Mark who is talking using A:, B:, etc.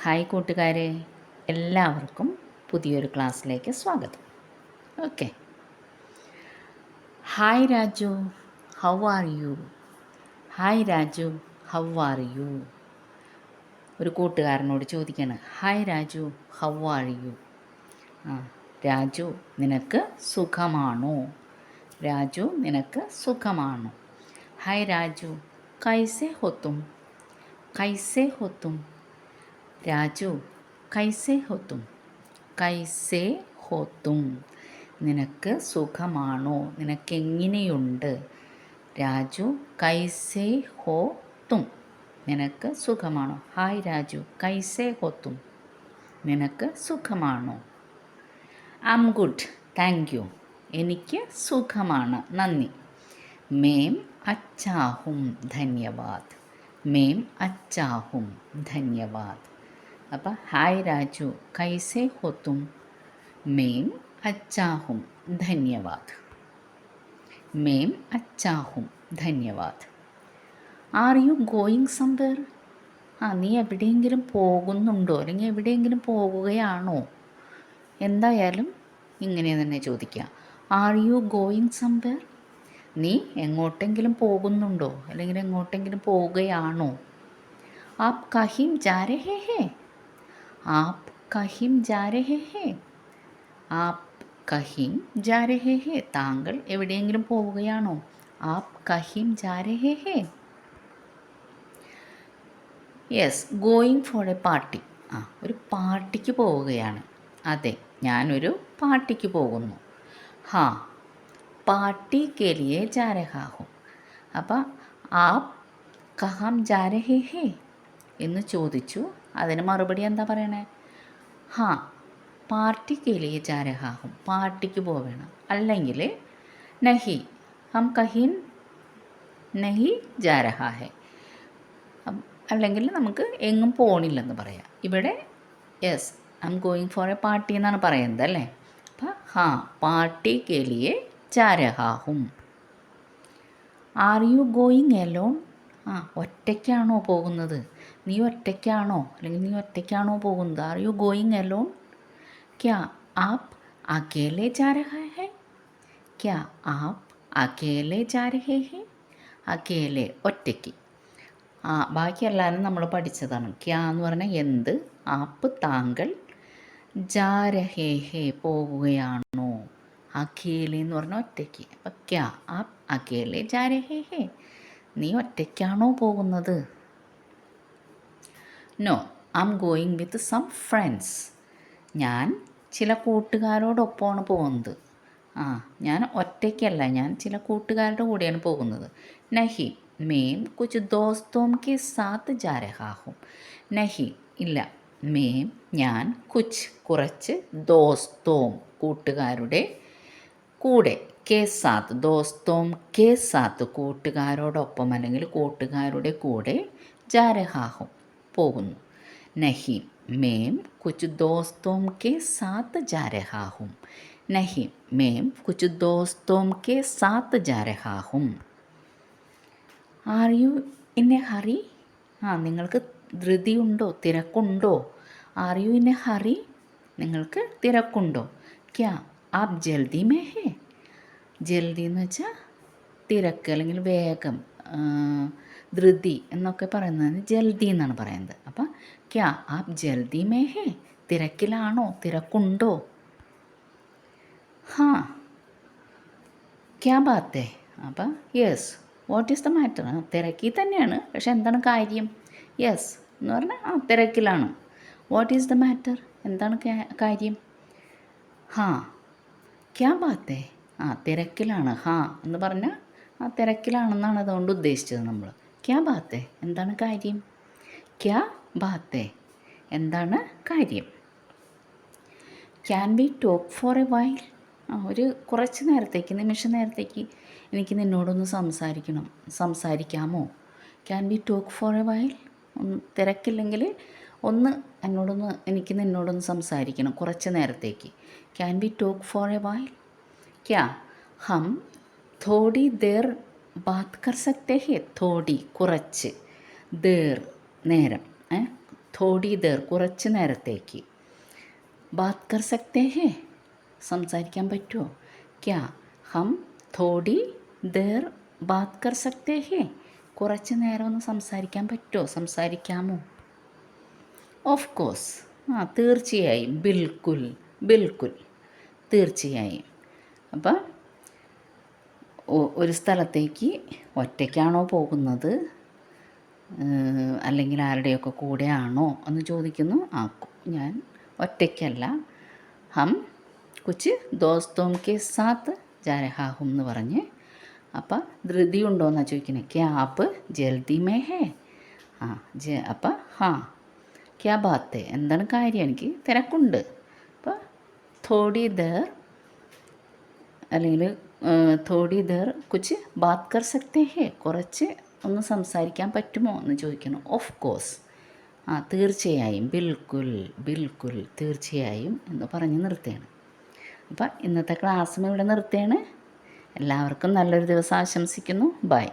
A: Hi കൂട്ടുകാരെ, എല്ലാവർക്കും പുതിയൊരു ക്ലാസ്സിലേക്ക് സ്വാഗതം. Okay. Hi Raju, how are you? Hi Raju, how are you? ഒരു കൂട്ടുകാരനോട് ചോദിക്കുകയാണ്, hi Raju, how are you? Raju, നിനക്ക് സുഖമാണോ? രാജു, നിനക്ക് സുഖമാണോ? ഹായ് രാജു, കൈസേ ഹോ തും? കൈസേ ഹോ തും? രാജു, കൈസേ ഹോ തും? കൈസേ ഹോ തും? നിനക്ക് സുഖമാണോ? നിനക്കെങ്ങനെയുണ്ട്? രാജു, കൈസേ ഹോ തും? നിനക്ക് സുഖമാണോ? ഹായ് രാജു, കൈസേ ഹോ തും? നിനക്ക് സുഖമാണോ? I am good, thank you. എനിക്ക് സുഖമാണ്, നന്ദി. മേം അച്ഛാ ഹും, ധന്യവാദ്. മേം അച്ഛാ ഹും, ധന്യവാദ്. അപ്പം ഹായ് രാജു, കൈസേ ഹോ തും? മേം അച്ഛാ ഹും, ധന്യവാദ്. മേം അച്ഛാ ഹും, ധന്യവാദ്. Are you going somewhere? നീ എവിടെയെങ്കിലും പോകുന്നുണ്ടോ, അല്ലെങ്കിൽ എവിടെയെങ്കിലും പോകുകയാണോ? എന്തായാലും ഇങ്ങനെ തന്നെ ചോദിക്കുക. R you going somewhere? നീ എങ്ങോട്ടെങ്കിലും പോകുന്നുണ്ടോ, അല്ലെങ്കിൽ എങ്ങോട്ടെങ്കിലും പോവുകയാണോ? ആപ് കഹിം ജാ രഹേ ഹേ? ആപ് കഹിം ജാ രഹേ ഹേ? ആപ് കഹിം ജാ രഹേ ഹേ? താങ്കൾ എവിടെയെങ്കിലും പോവുകയാണോ? ആപ് കഹിം ജാ രഹേ ഹേ? Yes, going for a party. ഒരു പാർട്ടിക്ക് പോവുകയാണ്. അതെ, ഞാനൊരു പാർട്ടിക്ക് പോകുന്നു. ഹാ, പാർട്ടി കെ ലിയേ ജാ രഹാ ഹൂം. അപ്പം ആപ് കഹാം ജാ രഹേ ഹേ എന്ന് ചോദിച്ചു. അതിന് മറുപടി എന്താ പറയണേ? ഹാ, പാർട്ടി കെ ലിയേ ജാ രഹാ ഹൂം. പാർട്ടിക്ക് പോവേണം. അല്ലെങ്കിൽ നഹി, ഹം കഹിൻ നഹി ജാ രഹാ ഹേ. അല്ലെങ്കിൽ നമുക്ക് എങ്ങും പോണില്ലെന്ന് പറയാം. ഇവിടെ yes, I M going for a party എന്നാണ് പറയുന്നത് അല്ലേ. അപ്പം ഹാ, പാർട്ടി കെ ലിയേ ജാ രഹാ ഹൂം. Are you going alone? ഒറ്റയ്ക്കാണോ പോകുന്നത്? നീ ഒറ്റയ്ക്കാണോ, അല്ലെങ്കിൽ നീ ഒറ്റയ്ക്കാണോ പോകുന്നത്? Are you going alone? ക്യാ ആപ് അകേലെ ജാ രഹേ ഹേ? ക്യാ ആപ് അകേലെ ജാ രഹേ ഹേ? അകേലെ, ഒറ്റയ്ക്ക്. ബാക്കി എല്ലാവരും നമ്മൾ പഠിച്ചതാണ്. ക്യാ എന്ന് പറഞ്ഞാൽ എന്ത്, ആപ്പ് താങ്കൾ, ജാ രഹേ ഹേ പോകുകയാണോ, അകേലെ എന്ന് പറഞ്ഞാൽ ഒറ്റയ്ക്ക്. അപ്പം ക്യാ ആപ് അകേലെ ജാ രഹേ ഹേ? നീ ഒറ്റയ്ക്കാണോ പോകുന്നത്? No, I M going with some friends. ഞാൻ ചില കൂട്ടുകാരോടൊപ്പമാണ് പോകുന്നത്. ഞാൻ ഒറ്റയ്ക്കല്ല, ഞാൻ ചില കൂട്ടുകാരുടെ കൂടെയാണ് പോകുന്നത്. നഹി, മേം കുച്ച് ദോസ്തോം കെ സാത്ത് ജാ രഹാ ഹൂം. നഹി, ഇല്ല. മേം, ഞാൻ, കുച്ച്, കുറച്ച്, ദോസ്തോം, കൂട്ടുകാരുടെ കൂടെ, കെ സാത്ത്, ദോസ്തോം കെ സാത്ത്, കൂട്ടുകാരോടൊപ്പം അല്ലെങ്കിൽ കൂട്ടുകാരുടെ കൂടെ, ജാ രഹാ ഹൂം, പോകുന്നു. നഹി, മേം കുച്ച് ദോസ്തോം കെ സാത്ത് ജാ രഹാ ഹൂം. നഹി, മേം കുച്ച് ദോസ്തോം കെ സാത്ത് ജാ രഹാ ഹൂം. Are you in a hurry? നിങ്ങൾക്ക് ധൃതിയുണ്ടോ, തിരക്കുണ്ടോ? Are you in a hurry? നിങ്ങൾക്ക് തിരക്കുണ്ടോ? ക്യാ ആപ് ജൽദി മേ ഹേ? ജൽദി എന്ന് വെച്ചാൽ തിരക്ക് അല്ലെങ്കിൽ വേഗം, ധൃതി എന്നൊക്കെ പറയുന്നതിന് ജൽദി എന്നാണ് പറയുന്നത്. അപ്പം ക്യാ ആപ് ജൽദി മേ ഹേ? തിരക്കിലാണോ, തിരക്കുണ്ടോ? ഹാ, ക്യാ ബാത്ത് ഹേ? അപ്പം yes, what is the matter? തിരക്കിൽ തന്നെയാണ്, പക്ഷെ എന്താണ് കാര്യം? യെസ് എന്ന് പറഞ്ഞാൽ തിരക്കിലാണ്. What is the matter? എന്താണ് കാര്യം? ഹാ, ക്യാ ബാത്ത് ഹേ? തിരക്കിലാണ്. ഹാ എന്ന് പറഞ്ഞാൽ തിരക്കിലാണെന്നാണ് അതുകൊണ്ട് ഉദ്ദേശിച്ചത് നമ്മൾ. ക്യാ ബാത്ത് ഹേ? എന്താണ് കാര്യം? ക്യാ ബാത്ത് ഹേ? എന്താണ് കാര്യം? Can we talk for a while? ഒരു കുറച്ച് നേരത്തേക്ക്, നിമിഷ നേരത്തേക്ക് എനിക്ക് നിന്നോടൊന്ന് സംസാരിക്കാമോ? Can we talk for a while? തിരക്കില്ലെങ്കിൽ എനിക്ക് നിന്നോടൊന്ന് സംസാരിക്കണം കുറച്ച് നേരത്തേക്ക്. Can we talk for a while? ക്യാ ഹം തോടി ദേർ ബാത് കർ സക്തേ ഹേ? തോടി, കുറച്ച്, ദേർ, നേരം, തോടി ദേർ കുറച്ച് നേരത്തേക്ക്. ബാത് കർ സക്തേ ഹേ സംസാരിക്കാൻ പറ്റുമോ? ക്യാ ഹം തോടി ദേർ ബാത് കർ സക്തേ ഹേ കുറച്ച് നേരം ഒന്ന് സംസാരിക്കാൻ പറ്റുമോ? സംസാരിക്കാമോ? ഓഫ് കോഴ്സ് തീർച്ചയായും. ബിൽക്കുൽ ബിൽക്കുൽ തീർച്ചയായും. അപ്പം ഒരു സ്ഥലത്തേക്ക് ഒറ്റയ്ക്കാണോ പോകുന്നത് അല്ലെങ്കിൽ ആരുടെയൊക്കെ കൂടെയാണോ എന്ന് ചോദിക്കുന്നു. ഞാൻ ഒറ്റയ്ക്കല്ല. ഹം കുച്ച് ദോസ്തോം കെ സാത്ത് ജാ രഹാ ഹും എന്ന് പറഞ്ഞ്. അപ്പം ധൃതി ഉണ്ടോയെന്നാണ് ചോദിക്കുന്നത്. ക്യാ ആപ്പ് ജൽദി മേ ഹേ? അപ്പം ക്യാ ബാത്ത് എന്താണ് കാര്യം? എനിക്ക് തിരക്കുണ്ട്. അപ്പോൾ തോടി ദേർ അല്ലെങ്കിൽ തോടി ദേർ കുച്ച് ബാത് കർ സക്തേ ഹേ കുറച്ച് ഒന്ന് സംസാരിക്കാൻ പറ്റുമോ എന്ന് ചോദിക്കുന്നു. ഓഫ് കോഴ്സ് തീർച്ചയായും. ബിൽക്കുൽ ബിൽക്കുൽ തീർച്ചയായും എന്ന് പറഞ്ഞ് നിർത്തുകയാണ്. അപ്പം ഇന്നത്തെ ക്ലാസ്സും ഇവിടെ നിർത്തുകയാണ്. എല്ലാവർക്കും നല്ലൊരു ദിവസം ആശംസിക്കുന്നു. ബൈ.